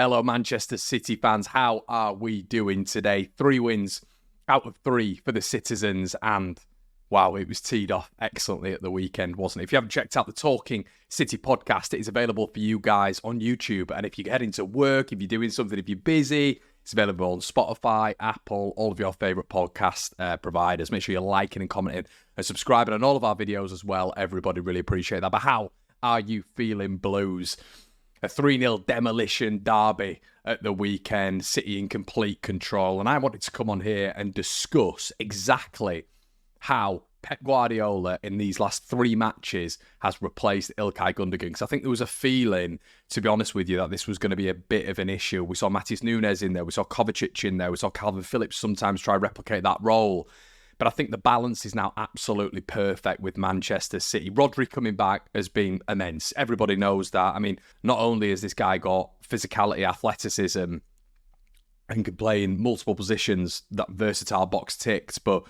Hello, Manchester City fans. How are we doing today? 3 wins out of 3 for the Citizens. And wow, it was teed off excellently at the weekend, wasn't it? If you haven't checked out the Talking City podcast, it is available for you guys on YouTube. And if you're heading to work, if you're doing something, if you're busy, it's available on Spotify, Apple, all of your favourite podcast providers. Make sure you're liking and commenting and subscribing on all of our videos as well. Everybody really appreciate that. But how are you feeling, Blues? A 3-0 demolition derby at the weekend, City in complete control. And I wanted to come on here and discuss exactly how Pep Guardiola in these last 3 matches has replaced Ilkay Gundogan. Because I think there was a feeling, to be honest with you, that this was going to be a bit of an issue. We saw Matis Nunes in there, we saw Kovacic in there, we saw Calvin Phillips sometimes try to replicate that role. But I think the balance is now absolutely perfect with Manchester City. Rodri coming back has been immense. Everybody knows that. I mean, not only has this guy got physicality, athleticism, and can play in multiple positions, that versatile box ticked, but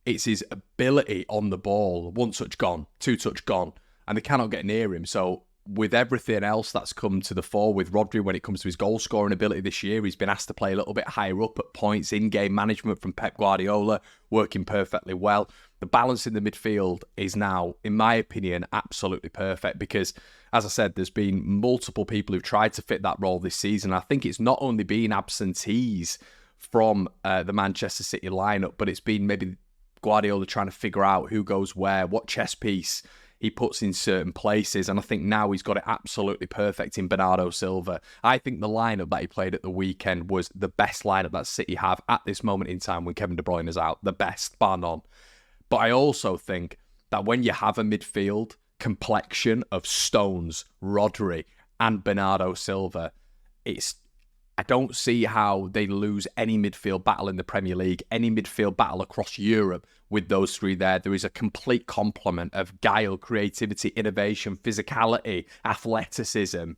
it's his ability on the ball. 1 touch gone, 2 touch gone, and they cannot get near him. So with everything else that's come to the fore with Rodri when it comes to his goal-scoring ability this year, he's been asked to play a little bit higher up at points. In-game management from Pep Guardiola working perfectly well. The balance in the midfield is now, in my opinion, absolutely perfect because, as I said, there's been multiple people who've tried to fit that role this season. I think it's not only been absentees from the Manchester City lineup, but it's been maybe Guardiola trying to figure out who goes where, what chess piece he puts in certain places, and I think now he's got it absolutely perfect in Bernardo Silva. I think the lineup that he played at the weekend was the best lineup that City have at this moment in time when Kevin De Bruyne is out. The best, bar none. But I also think that when you have a midfield complexion of Stones, Rodri, and Bernardo Silva, I don't see how they lose any midfield battle in the Premier League, any midfield battle across Europe with those 3 there. There is a complete complement of guile, creativity, innovation, physicality, athleticism,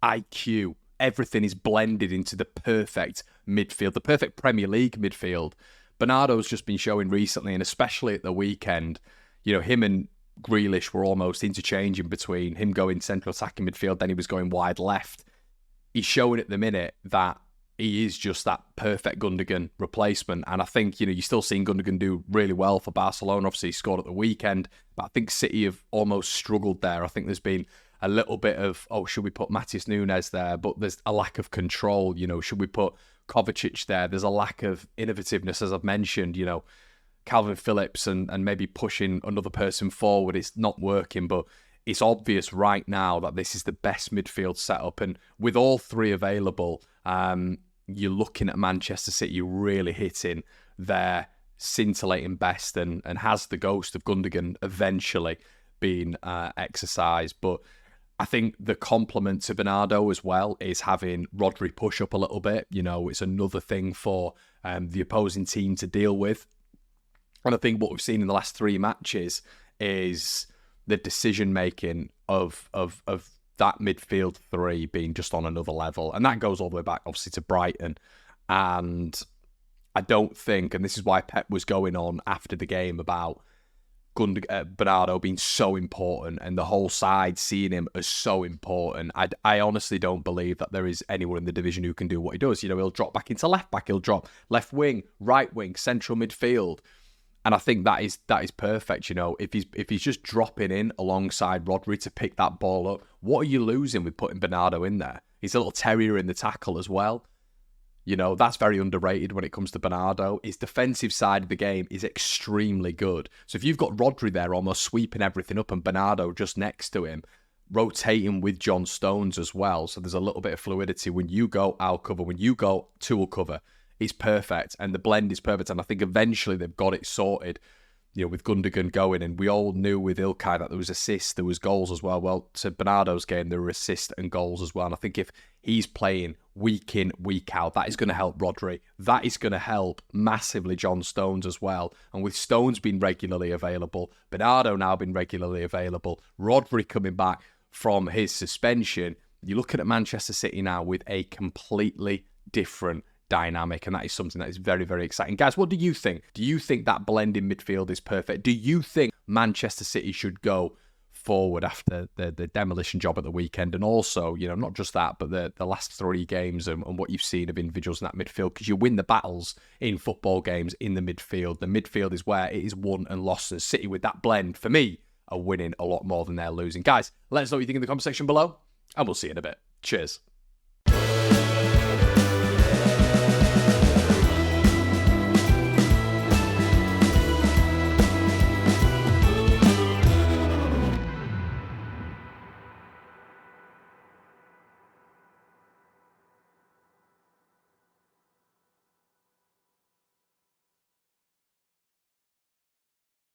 IQ. Everything is blended into the perfect midfield, the perfect Premier League midfield. Bernardo's just been showing recently, and especially at the weekend, you know, him and Grealish were almost interchanging between him going central attacking midfield, then he was going wide left. He's showing at the minute that he is just that perfect Gundogan replacement. And I think, you know, you're still seeing Gundogan do really well for Barcelona. Obviously, he scored at the weekend. But I think City have almost struggled there. I think there's been a little bit of, should we put Matis Nunes there? But there's a lack of control. You know, should we put Kovacic there? There's a lack of innovativeness, as I've mentioned. You know, Calvin Phillips and maybe pushing another person forward. It's not working, but it's obvious right now that this is the best midfield setup. And with all 3 available, you're looking at Manchester City really hitting their scintillating best and has the ghost of Gundogan eventually been exercised. But I think the compliment to Bernardo as well is having Rodri push up a little bit. You know, it's another thing for the opposing team to deal with. And I think what we've seen in the last 3 matches is the decision-making of that midfield 3 being just on another level. And that goes all the way back, obviously, to Brighton. And I don't think, and this is why Pep was going on after the game about Bernardo being so important and the whole side seeing him as so important. I honestly don't believe that there is anyone in the division who can do what he does. You know, he'll drop back into left back, he'll drop left wing, right wing, central midfield. And I think that is perfect. You know, if he's just dropping in alongside Rodri to pick that ball up, what are you losing with putting Bernardo in there? He's a little terrier in the tackle as well. You know, that's very underrated when it comes to Bernardo. His defensive side of the game is extremely good. So if you've got Rodri there almost sweeping everything up and Bernardo just next to him, rotating with John Stones as well, so there's a little bit of fluidity. When you go out cover, when you go tool cover, it's perfect, and the blend is perfect. And I think eventually they've got it sorted, you know, with Gundogan going. And we all knew with Ilkay that there was assists, there was goals as well. Well, to Bernardo's game, there were assists and goals as well. And I think if he's playing week in, week out, that is going to help Rodri. That is going to help massively John Stones as well. And with Stones being regularly available, Bernardo now being regularly available, Rodri coming back from his suspension, you're looking at Manchester City now with a completely different dynamic, and that is something that is very, very exciting. Guys, what do you think? Do you think that blend in midfield is perfect? Do you think Manchester City should go forward after the demolition job at the weekend. And also, not just that, but the last 3 games and what you've seen of individuals in that midfield, because you win the battles in football games in the midfield. The midfield is where it is won and lost. And City, with that blend, for me, are winning a lot more than they're losing. Guys, let us know what you think in the comment section below, and we'll see you in a bit. Cheers.